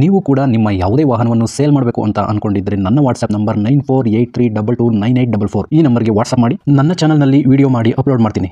ನೀವು ಕೂಡ ನಿಮ್ಮ ಯಾವುದೇ ವಾಹನವನ್ನು ಸೇಲ್ ಮಾಡಬೇಕು ಅಂತ ಅನ್ಕೊಂಡಿದ್ರೆ ನನ್ನ ವಾಟ್ಸ್ಆಪ್ ನಂಬರ್ 9483229844 ಈ ನಂಬರ್ಗೆ ವಾಟ್ಸ್ಆಪ್ ಮಾಡಿ. ನನ್ನ ಚಾನಲ್ನಲ್ಲಿ ವಿಡಿಯೋ ಮಾಡಿ ಅಪ್ಲೋಡ್ ಮಾಡ್ತೀನಿ.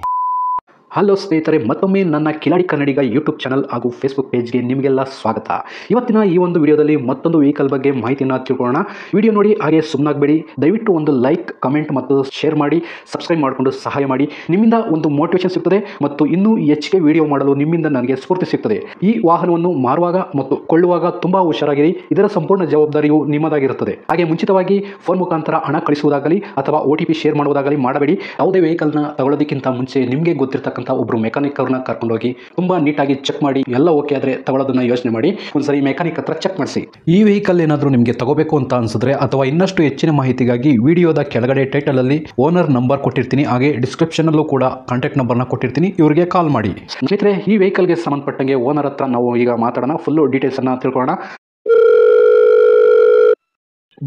ಹಲೋ ಸ್ನೇಹಿತರೆ, ಮತ್ತೊಮ್ಮೆ ನನ್ನ ಕಿಲಾಡಿ ಕನ್ನಡಿಗ ಯೂಟ್ಯೂಬ್ ಚಾನಲ್ ಹಾಗೂ ಫೇಸ್ಬುಕ್ ಪೇಜ್ಗೆ ನಿಮಗೆಲ್ಲ ಸ್ವಾಗತ. ಇವತ್ತಿನ ಈ ಒಂದು ವಿಡಿಯೋದಲ್ಲಿ ಮತ್ತೊಂದು ವೆಹಿಕಲ್ ಬಗ್ಗೆ ಮಾಹಿತಿಯನ್ನು ತಿಳ್ಕೊಳ್ಳೋಣ. ವಿಡಿಯೋ ನೋಡಿ ಹಾಗೆ ಸುಮ್ಮನಾಗಬೇಡಿ. ದಯವಿಟ್ಟು ಒಂದು ಲೈಕ್, ಕಮೆಂಟ್ ಮತ್ತು ಶೇರ್ ಮಾಡಿ, ಸಬ್ಸ್ಕ್ರೈಬ್ ಮಾಡಿಕೊಂಡು ಸಹಾಯ ಮಾಡಿ. ನಿಮ್ಮಿಂದ ಒಂದು ಮೋಟಿವೇಶನ್ ಸಿಗ್ತದೆ ಮತ್ತು ಇನ್ನೂ ಹೆಚ್ಚಿಗೆ ವಿಡಿಯೋ ಮಾಡಲು ನಿಮ್ಮಿಂದ ನನಗೆ ಸ್ಫೂರ್ತಿ ಸಿಗ್ತದೆ. ಈ ವಾಹನವನ್ನು ಮಾರುವಾಗ ಮತ್ತು ಕೊಳ್ಳುವಾಗ ತುಂಬಾ ಹುಷಾರಾಗಿರಿ. ಇದರ ಸಂಪೂರ್ಣ ಜವಾಬ್ದಾರಿಯು ನಿಮ್ಮದಾಗಿರುತ್ತದೆ. ಹಾಗೆ ಮುಂಚಿತವಾಗಿ ಫೋನ್ ಮುಖಾಂತರ ಹಣ ಕಳಿಸುವುದಾಗಲಿ ಅಥವಾ OTP ಶೇರ್ ಮಾಡುವುದಾಗಲಿ ಮಾಡಬೇಡಿ. ಯಾವುದೇ ವೆಹಿಕಲ್ನ ತಗೊಳ್ಳೋದಕ್ಕಿಂತ ಮುಂಚೆ ನಿಮಗೆ ಗೊತ್ತಿರತಕ್ಕಂಥ ಒಬ್ರು ಮೆಕ್ಯಾನಿಕ್ ಅವ್ರನ್ನ ಕರ್ಕೊಂಡೋಗಿ ತುಂಬಾ ನೀಟಾಗಿ ಚೆಕ್ ಮಾಡಿ, ಎಲ್ಲ ಓಕೆ ಆದ್ರೆ ತಗೊಳ್ಳೋದನ್ನ ಯೋಚನೆ ಮಾಡಿ. ಒಂದ್ಸರಿ ಮೆಕ್ಯಾನಿಕ್ ಹತ್ರ ಚೆಕ್ ಮಾಡಿಸಿ. ಈ ವೆಹಿಕಲ್ ಏನಾದರೂ ನಿಮಗೆ ತಗೋಬೇಕು ಅಂತ ಅನ್ಸಿದ್ರೆ ಅಥವಾ ಇನ್ನಷ್ಟು ಹೆಚ್ಚಿನ ಮಾಹಿತಿಗಾಗಿ ವಿಡಿಯೋದ ಕೆಳಗಡೆ ಟೈಟಲ್ ಅಲ್ಲಿ ಓನರ್ ನಂಬರ್ ಕೊಟ್ಟಿರ್ತೀನಿ, ಹಾಗೆ ಡಿಸ್ಕ್ರಿಪ್ಷನ್ ಅಲ್ಲೂ ಕೂಡ ಕಾಂಟ್ಯಾಕ್ಟ್ ನಂಬರ್ನ ಕೊಟ್ಟಿರ್ತೀನಿ, ಇವರಿಗೆ ಕಾಲ್ ಮಾಡಿ. ಸ್ನೇಹಿತರೆ, ಈ ವೆಹಿಕಲ್ಗೆ ಸಂಬಂಧಪಟ್ಟಂಗೆ ಓನರ್ ಹತ್ರ ನಾವು ಈಗ ಮಾತಾಡೋಣ, ಫುಲ್ ಡೀಟೇಲ್ಸ್ ಅನ್ನ ತಿಳ್ಕೊಳ್ಳೋಣ.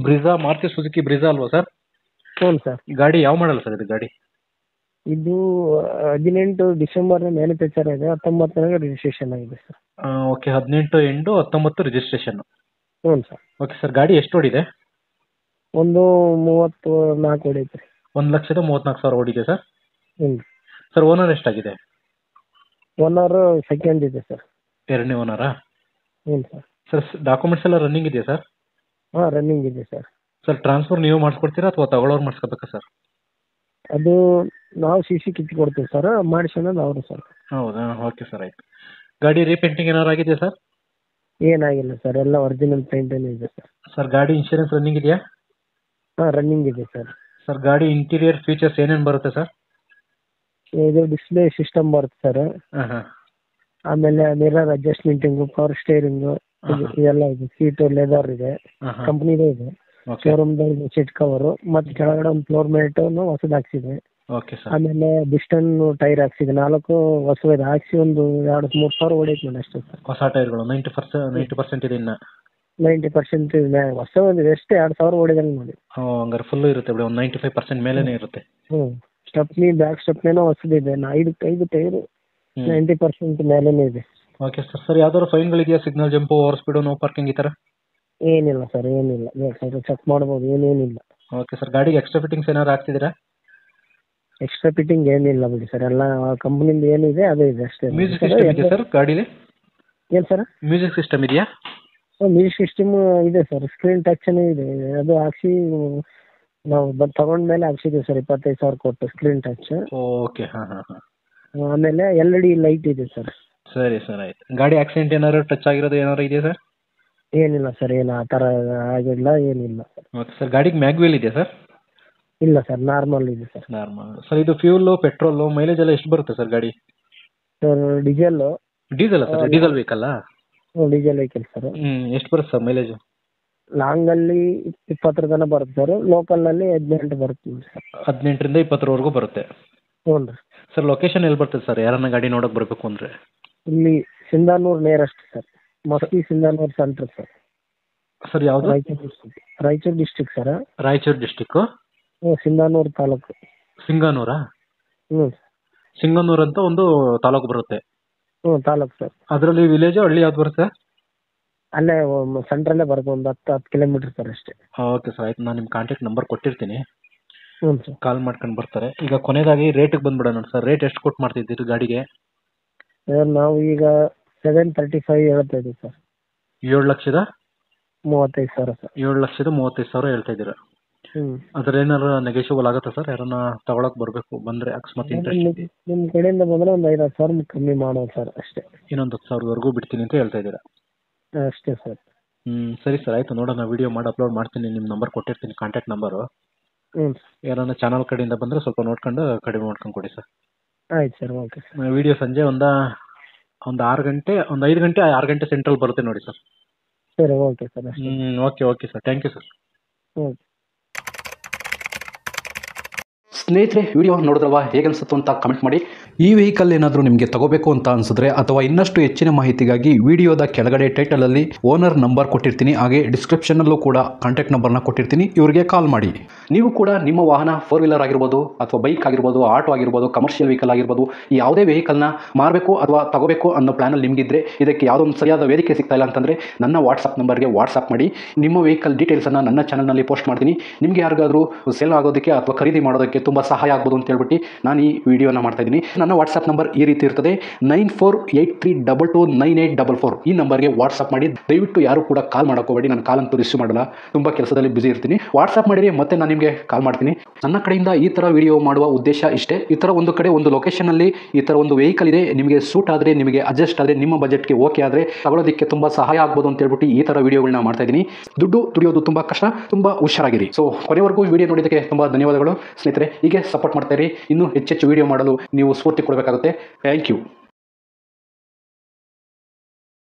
ಬ್ರಿಜಾ, ಮಾರುತಿ ಸುಜುಕಿ ಬ್ರಿಜಾ ಅಲ್ವಾ ಸರ್? ಹ್ಞೂ ಸರ್. ಗಾಡಿ ಯಾವ ಮಾಡಲ್ಲ ಸರ್ ಇದು ಗಾಡಿ? ಇದು 18 ಡಿಸೆಂಬರ್ ಮ್ಯಾನುಫ್ಯಾಕ್ಚರ್ ಆಗಿದೆ, 19 ರಿಜಿಸ್ಟ್ರೇಷನ್ ಆಗಿದೆ ಸರ್. Okay, 18 end 19 registration. ಹ್ಞೂ ಸರ್. ಓಕೆ ಸರ್, ಗಾಡಿ ಎಷ್ಟು ಓಡಿದೆ? ಒಂದು 34 ಹೊಡೈತೆ. 1,34,000 ಓಡಿದೆ ಸರ್. ಹ್ಞೂ ಸರ್, ಓನರ್ ಎಷ್ಟಾಗಿದೆ? ಓನರ್ ಸೆಕೆಂಡ್ ಇದೆ ಸರ್. ಎರಡನೇ ಓನರಾ? ಹ್ಞೂ ಸರ್. ಸರ್, ಡಾಕ್ಯುಮೆಂಟ್ಸ್ ಎಲ್ಲ ರನ್ನಿಂಗ್ ಇದೆಯಾ ಸರ್? ಹಾಂ, ರನ್ನಿಂಗ್ ಇದೆ ಸರ್. ಸರ್, ಟ್ರಾನ್ಸ್ಫರ್ ನೀವು ಮಾಡಿಸ್ಕೊಡ್ತೀರಾ ಅಥವಾ ತಗೊಳ್ಳೋರು ಮಾಡಿಸ್ಕೋಬೇಕಾ ಸರ್? ಅದು ನಾವು CC ಕಿತ್ತು ಕೊಡ್ತೀವಿ ಸರ್, ಮಾಡಿಸೋದು ಅವರು ಸರ್. ಹೌದಾ? ಓಕೆ ಸರ್, ಆಯ್ತು. ಗಾಡಿ ರೀಪೇಂಟಿಂಗ್ ಏನಾರು ಆಗಿದೆ ಸರ್? ಏನಾಗಿಲ್ಲ ಸರ್, ಎಲ್ಲ ಒರಿಜಿನಲ್ ಪೇಂಟೇನೆ ಇದೆ ಸರ್. ಸರ್, ಗಾಡಿ ಇನ್ಶೂರೆನ್ಸ್ ರನ್ನಿಂಗ್ ಇದೆಯಾ? ಹಾಂ, ರನ್ನಿಂಗ್ ಇದೆ ಸರ್. ಸರ್, ಗಾಡಿ ಇಂಟೀರಿಯರ್ ಫೀಚರ್ಸ್ ಏನೇನು ಬರುತ್ತೆ ಸರ್? ಇದು ಡಿಸ್ಪ್ಲೇ ಸಿಸ್ಟಮ್ ಬರುತ್ತೆ ಸರ್. ಹಾಂ ಹಾಂ. ಆಮೇಲೆ ಮಿರರ್ ಅಡ್ಜಸ್ಟ್ಮೆಂಟಿಂಗು, ಪವರ್ ಸ್ಟೇರಿಂಗು ಇದೆಲ್ಲ ಇದೆ. ಸೀಟು ಲೆದರ್ ಇದೆ, ಕಂಪ್ನಿದೇ ಇದೆ. ಶೋರೂಮ್ದು ಸೀಟ್ ಕವರು ಮತ್ತು ಕೆಳಗಡೆ ಒಂದು ಫ್ಲೋರ್ ಮ್ಯಾಟ್ ಹೊಸದು ಹಾಕ್ಸಿದೆ. Okay sir. ಆಮೇಲೆ ಬಿಸ್ಟನ್ ಟೈರ್ ಹಾಕ್ಸಿದೆ, 4 ಹೊಸದು ಹಾಕ್ಸಿ ಒಂದು 2-3 ಸಾವಿರ ಹೊಡೈತೆ ನೋಡಿ ಅಷ್ಟೇ ಸರ್. ಹೊಸ ಟೈರ್ಗಳು 90% ಇದೆ ಇನ್ನು? 90% ಹೊಸ ಒಂದು ಎಷ್ಟು 2,000 ಹೊಡಿದಂಗೆ ನೋಡಿ. ಹಂಗಾರೆ ಫುಲ್ಲು ಇರುತ್ತೆ ಬಿಡಿ, ಒಂದು 95% ಮೇಲೇನೆ ಇರುತ್ತೆ. ಹ್ಞೂ, ಸ್ಟೆಪ್ನಿ ಬ್ಯಾಕ್ ಸ್ಟೆಪ್ನೇನೋ ಹೊಸದಿದೆ. 5 ಟೈರು 90% ಮೇಲೇನೆ ಇದೆ. Okay sir. ಸರ್, ಯಾವ್ದಾದ್ರು ಫೈನ್ಗಳಿದೆಯಾ? Signal jump, over speed, no parking ಈ ಥರ? ಏನಿಲ್ಲ ಸರ್, ಏನಿಲ್ಲ. ಬೇಕಾದ್ರೆ ಚೆಕ್ ಮಾಡ್ಬೋದು, ಏನೇನಿಲ್ಲ. Okay sir. ಗಾಡಿಗೆ ಎಕ್ಸ್ಟ್ರಾ ಫಿಟ್ಟಿಂಗ್ಸ್ ಏನಾದ್ರು ಹಾಕ್ತಿದ್ದೀರಾ? ಎಕ್ಸ್ಟ್ರಾ ಫಿಟ್ಟಿಂಗ್ ಏನಿಲ್ಲ ಬಿಡಿ ಸರ್, ಎಲ್ಲ ಕಂಪ್ನಿಯಿಂದ ಏನಿದೆ ಅದೇ ಇದೆ ಅಷ್ಟೇ. ಮ್ಯೂಸಿಕ್ ಸಿಸ್ಟಮ್ ಇದೆಯಾ ಸರ್ ಗಾಡೀಲಿ? ಏನು ಸರ್? ಮ್ಯೂಸಿಕ್ ಸಿಸ್ಟಮ್ ಇದೆಯಾ? ಮ್ಯೂಸಿಕ್ ಸಿಸ್ಟಮ್ ಇದೆ ಸರ್, ಸ್ಕ್ರೀನ್ ಟಚ್ನೇ ಇದೆ. ಅದು ಹಾಕ್ಸಿ ನಾವು ತಗೊಂಡ್ಮೇಲೆ ಹಾಕ್ಸಿದ್ದೀವಿ ಸರ್, 25,000 ಕೊಟ್ಟು ಸ್ಕ್ರೀನ್ ಟಚ್. ಓಕೆ. ಹಾಂ ಹಾಂ ಹಾಂ. ಆಮೇಲೆ LED ಲೈಟ್ ಇದೆ ಸರ್. ಸರಿ ಸರ್, ಆಯ್ತು. ಗಾಡಿ ಆಕ್ಸಿಡೆಂಟ್ ಏನಾದ್ರು ಟಚ್ ಆಗಿರೋದು ಏನಾದ್ರು ಇದೆಯಾ ಸರ್? ಏನಿಲ್ಲ ಸರ್, ಏನು ಆ ಥರ ಆಗಿಲ್ಲ, ಏನಿಲ್ಲ. Okay sir. ಗಾಡಿಗೆ ಮ್ಯಾಗ್ವೇಲ್ ಇದೆಯಾ ಸರ್? ಇಲ್ಲ ಸರ್, ನಾರ್ಮಲ್ ಇದೆ ಸರ್. ನಾರ್ಮಲ್. ಸರ್, ಇದು ಫ್ಯೂಲು, ಪೆಟ್ರೋಲು, ಮೈಲೇಜ್ ಎಲ್ಲ ಎಷ್ಟು ಬರುತ್ತೆ ಸರ್ ಗಾಡಿ? Sir, diesel. Diesel sir? Diesel ವೆಹಿಕಲ್ಲ? Diesel vehicle sir. ಎಷ್ಟು ಬರುತ್ತೆ ಸರ್ ಮೈಲೇಜು? ಲಾಂಗಲ್ಲಿ 20 ತನಕ ಬರುತ್ತೆ ಸರ್, ಲೋಕಲ್ನಲ್ಲಿ 18 ಬರುತ್ತೆ ಸರ್. 18ರಿಂದ 20ವರೆಗೂ ಬರುತ್ತೆ. ಹ್ಞೂ ರೀ. ಸರ್, ಲೊಕೇಶನ್ ಎಲ್ಲಿ ಬರ್ತದೆ ಸರ್, ಯಾರನ್ನ ಗಾಡಿ ನೋಡೋಕೆ ಬರಬೇಕು ಅಂದರೆ? ಇಲ್ಲಿ Sindhanur nearest sir, Maski Sindhanur centre sir. Sir, ಯಾವುದು? Raichur district sir. Raichur district? ಹ್ಞೂ, ಸಿಂಧಾನೂರು ತಾಲೂಕು. ಸಿಂಗಾನೂರಾ? ಹ್ಞೂ, ಸಿಂಗನೂರು ಅಂತ ಒಂದು ತಾಲೂಕು ಬರುತ್ತೆ. ಹ್ಞೂ, ತಾಲೂಕು ಸರ್. ಅದರಲ್ಲಿ ವಿಲೇಜು, ಹಳ್ಳಿ ಯಾವ್ದು ಬರುತ್ತೆ? ಅಲ್ಲೇ ಸೆಂಟ್ರಲ್ಲೇ ಬರುತ್ತೆ, ಒಂದು 10 ಕಿಲೋಮೀಟ್ರ್ ಸರ್ ಅಷ್ಟೇ. ಓಕೆ ಸರ್, ಆಯ್ತು. ನಾನು ನಿಮ್ಮ ಕಾಂಟ್ಯಾಕ್ಟ್ ನಂಬರ್ ಕೊಟ್ಟಿರ್ತೀನಿ, ಹ್ಞೂ ಸರ್. ಕಾಲ್ ಮಾಡ್ಕೊಂಡು ಬರ್ತಾರೆ. ಈಗ ಕೊನೆಯದಾಗಿ ರೇಟಿಗೆ ಬಂದ್ಬಿಡೋಣ ಸರ್. ರೇಟ್ ಎಷ್ಟು ಕೊಟ್ಟು ಮಾಡ್ತಿದ್ದೀರಿ ಗಾಡಿಗೆ? ಸರ್, ನಾವು ಈಗ 735 ಹೇಳ್ತಾ ಇದ್ದೀವಿ ಸರ್. 7,35,000 ಸರ್. 7,35,000 ಹೇಳ್ತಾ ಇದ್ದೀರಾ? ಹ್ಞೂ. ಅದ್ರ ಏನಾರು ನೆಗೋಷಿಯಬಲ್ ಆಗುತ್ತಾ ಸರ್? ಯಾರನ್ನ ತಗೊಳಕ್ ಬರಬೇಕು ಬಂದರೆ ಅಕಸ್ಮಾತ್ ಇಂಟ್ರೆಸ್ಟ್? ನಿಮ್ಮ ಕಡೆಯಿಂದ ಬಂದರೆ ಒಂದು 5,000 ಕಮ್ಮಿ ಮಾಡೋದು ಸರ್ ಅಷ್ಟೇ. ಇನ್ನೊಂದು 10,000ವರೆಗೂ ಬಿಡ್ತೀನಿ ಅಂತ ಹೇಳ್ತಾ ಇದ್ದೀರಾ? ಅಷ್ಟೇ ಸರ್. ಸರಿ ಸರ್, ಆಯಿತು. ನೋಡೋಣ, ವಿಡಿಯೋ ಮಾಡಿ ಅಪ್ಲೋಡ್ ಮಾಡ್ತೀನಿ. ನಿಮ್ಮ ನಂಬರ್ ಕೊಟ್ಟಿರ್ತೀನಿ, ಕಾಂಟ್ಯಾಕ್ಟ್ ನಂಬರು. ಹ್ಞೂ. ಯಾರನ್ನ ಚಾನಲ್ ಕಡೆಯಿಂದ ಬಂದರೆ ಸ್ವಲ್ಪ ನೋಡ್ಕೊಂಡು ಕಡಿಮೆ ಮಾಡ್ಕೊಂಡು ಕೊಡಿ ಸರ್. ಆಯ್ತು ಸರ್, ಓಕೆ ಸರ್. ವಿಡಿಯೋ ಸಂಜೆ ಒಂದು 6 ಗಂಟೆ, ಒಂದು 5 ಗಂಟೆ 6 ಗಂಟೆ ಸೆಂಟ್ರಲ್ ಬರುತ್ತೆ ನೋಡಿ ಸರ್. ಸರಿ, ಓಕೆ ಸರ್. ಅಷ್ಟೇ. Okay okay sir, thank you sir. Okay. ಸ್ನೇಹಿತರೆ, ವಿಡಿಯೋ ನೋಡಿದ್ರಲ್ವ, ಹೇಗೆ ಅನಿಸುತ್ತೋ ಅಂತ ಕಮೆಂಟ್ ಮಾಡಿ. ಈ ವೆಹಿಕಲ್ ಏನಾದರೂ ನಿಮಗೆ ತಗೋಬೇಕು ಅಂತ ಅನಿಸಿದ್ರೆ ಅಥವಾ ಇನ್ನಷ್ಟು ಹೆಚ್ಚಿನ ಮಾಹಿತಿಗಾಗಿ ವಿಡಿಯೋದ ಕೆಳಗಡೆ ಟೈಟಲಲ್ಲಿ ಓನರ್ ನಂಬರ್ ಕೊಟ್ಟಿರ್ತೀನಿ, ಹಾಗೆ ಡಿಸ್ಕ್ರಿಪ್ಷನಲ್ಲೂ ಕೂಡ ಕಾಂಟ್ಯಾಕ್ಟ್ ನಂಬರ್ನ ಕೊಟ್ಟಿರ್ತೀನಿ, ಇವರಿಗೆ ಕಾಲ್ ಮಾಡಿ. ನೀವು ಕೂಡ ನಿಮ್ಮ ವಾಹನ 4 ವೀಲರ್ ಆಗಿರ್ಬೋದು ಅಥವಾ ಬೈಕ್ ಆಗಿರ್ಬೋದು, ಆಟೋ ಆಗಿರ್ಬೋದು, ಕಮರ್ಷಿಯಲ್ ವೆಹಿಕಲ್ ಆಗಿರ್ಬೋದು, ಯಾವುದೇ ವೆಹಿಕಲ್ನ ಮಾರಬೇಕು ಅಥವಾ ತಗೋಬೇಕು ಅನ್ನೋ ಪ್ಲಾನಲ್ಲಿ ನಿಮಗಿದ್ರೆ, ಇದಕ್ಕೆ ಯಾವುದೋ ಒಂದು ಸರಿಯಾದ ವೇದಿಕೆ ಸಿಗ್ತಾ ಇಲ್ಲ ಅಂತಂದರೆ ನನ್ನ ವಾಟ್ಸಪ್ ನಂಬರ್ಗೆ ವಾಟ್ಸಪ್ ಮಾಡಿ. ನಿಮ್ಮ ವೆಹಿಕಲ್ ಡೀಟೇಲ್ಸನ್ನು ನನ್ನ ಚಾನಲ್ನಲ್ಲಿ ಪೋಸ್ಟ್ ಮಾಡ್ತೀನಿ. ನಿಮಗೆ ಯಾರಿಗಾದರೂ ಸೇಲ್ ಆಗೋದಕ್ಕೆ ಅಥವಾ ಖರೀದಿ ಮಾಡೋದಕ್ಕೆ ತುಂಬ ಸಹಾಯ ಆಗ್ಬೋದು ಅಂತ ಹೇಳ್ಬಿಟ್ಟು ನಾನು ಈ ವಿಡಿಯೋನ ಮಾಡ್ತಾ ಇದ್ದೀನಿ. ನನ್ನ ವಾಟ್ಸಪ್ ನಂಬರ್ ಈ ರೀತಿ ಇರ್ತದೆ, 9483229844. ಈ ನಂಬರ್ಗೆ ವಾಟ್ಸಪ್ ಮಾಡಿ. ದಯವಿಟ್ಟು ಯಾರು ಕೂಡ ಕಾಲ್ ಮಾಡೋಕೋಬೇಡಿ, ನಾನು ಕಾಲ್ ಅಂತೂ ರಿಸೀವ್ ಮಾಡಲ್ಲ, ತುಂಬ ಕೆಲಸದಲ್ಲಿ ಬಿಸಿ ಇರ್ತೀನಿ. ವಾಟ್ಸಪ್ ಮಾಡಿರಿ, ಮತ್ತೆ ನಾನು ನಿಮಗೆ ಕಾಲ್ ಮಾಡ್ತೀನಿ. ನನ್ನ ಕಡೆಯಿಂದ ಈ ಥರ ವಿಡಿಯೋ ಮಾಡುವ ಉದ್ದೇಶ ಇಷ್ಟೇ. ಈ ಥರ ಒಂದು ಕಡೆ ಒಂದು ಲೊಕೇಶನಲ್ಲಿ ಈ ಥರ ಒಂದು ವೆಹಿಕಲ್ ಇದೆ, ನಿಮಗೆ ಸೂಟ್ ಆದರೆ, ನಿಮಗೆ ಅಡ್ಜಸ್ಟ್ ಆದರೆ, ನಿಮ್ಮ ಬಜೆಟ್ಗೆ ಓಕೆ ಆದರೆ ತಗೊಳ್ಳೋದಕ್ಕೆ ತುಂಬ ಸಹಾಯ ಆಗ್ಬೋದು ಅಂತ ಹೇಳ್ಬಿಟ್ಟು ಈ ಥರ ವಿಡಿಯೋಗಳನ್ನ ಮಾಡ್ತಾ ಇದ್ದೀನಿ. ದುಡ್ಡು ದುಡಿಯೋದು ತುಂಬ ಕಷ್ಟ, ತುಂಬ ಹುಷಾರಾಗಿರಿ. ಸೊ ಕೊನೆವರೆಗೂ ವಿಡಿಯೋ ನೋಡಿದ್ದಕ್ಕೆ ತುಂಬ ಧನ್ಯವಾದಗಳು ಸ್ನೇಹಿತರೆ. ಹೀಗೆ ಸಪೋರ್ಟ್ ಮಾಡ್ತಾ ಇರಿ. ಇನ್ನೂ ಹೆಚ್ಚೆಚ್ಚು ವಿಡಿಯೋ ಮಾಡಲು ನೀವು ಸ್ಫೂರ್ತಿ ಕೊಡಬೇಕಾಗುತ್ತೆ. Thank you.